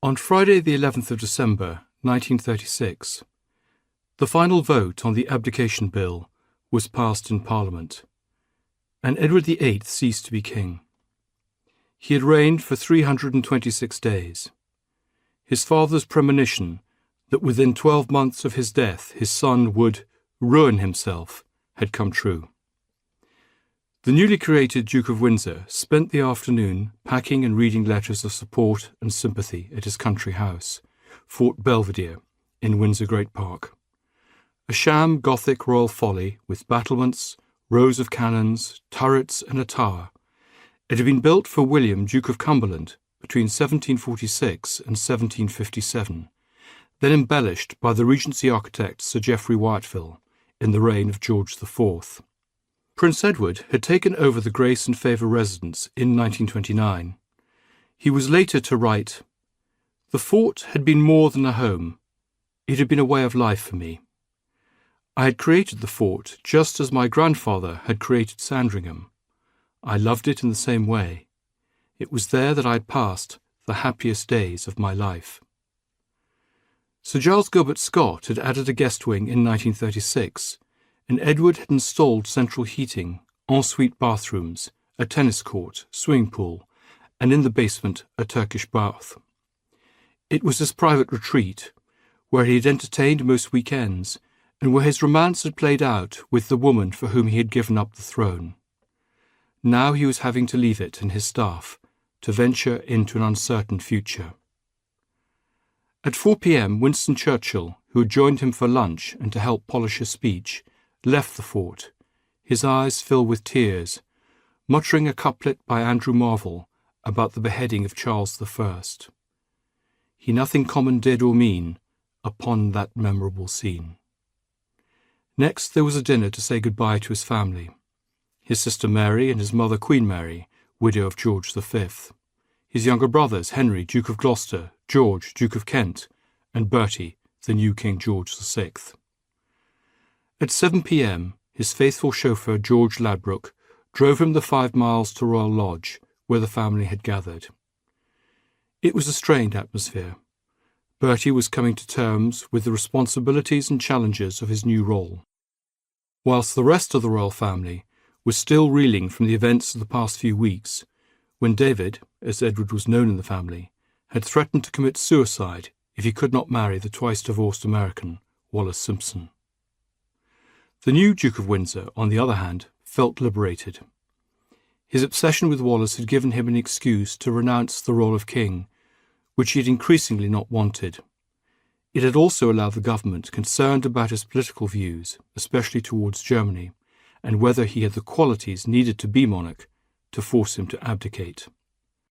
On Friday the 11th of December, 1936, the final vote on the abdication bill was passed in Parliament, and Edward VIII ceased to be king. He had reigned for 326 days. His father's premonition that within 12 months of his death his son would ruin himself had come true. The newly created Duke of Windsor spent the afternoon packing and reading letters of support and sympathy at his country house, Fort Belvedere, in Windsor Great Park. A sham Gothic royal folly with battlements, rows of cannons, turrets and a tower. It had been built for William, Duke of Cumberland, between 1746 and 1757, then embellished by the Regency architect Sir Geoffrey Wyatville in the reign of George IV. Prince Edward had taken over the Grace and Favour residence in 1929. He was later to write, "The fort had been more than a home. It had been a way of life for me. I had created the fort just as my grandfather had created Sandringham. I loved it in the same way. It was there that I had passed the happiest days of my life." Sir Giles Gilbert Scott had added a guest wing in 1936, and Edward had installed central heating, ensuite bathrooms, a tennis court, swimming pool, and in the basement a Turkish bath. It was his private retreat, where he had entertained most weekends, and where his romance had played out with the woman for whom he had given up the throne. Now he was having to leave it and his staff to venture into an uncertain future. At 4 p.m, Winston Churchill, who had joined him for lunch and to help polish his speech, left the fort, his eyes filled with tears, muttering a couplet by Andrew Marvell about the beheading of Charles I. He nothing common did or mean upon that memorable scene. Next there was a dinner to say goodbye to his family, his sister Mary and his mother Queen Mary, widow of George V, his younger brothers Henry, Duke of Gloucester, George, Duke of Kent, and Bertie, the new King George VI. At 7 p.m, his faithful chauffeur George Ladbroke drove him the 5 miles to Royal Lodge, where the family had gathered. It was a strained atmosphere. Bertie was coming to terms with the responsibilities and challenges of his new role, whilst the rest of the royal family was still reeling from the events of the past few weeks, when David, as Edward was known in the family, had threatened to commit suicide if he could not marry the twice-divorced American, Wallis Simpson. The new Duke of Windsor, on the other hand, felt liberated. His obsession with Wallis had given him an excuse to renounce the role of king, which he had increasingly not wanted. It had also allowed the government, concerned about his political views, especially towards Germany, and whether he had the qualities needed to be monarch, to force him to abdicate.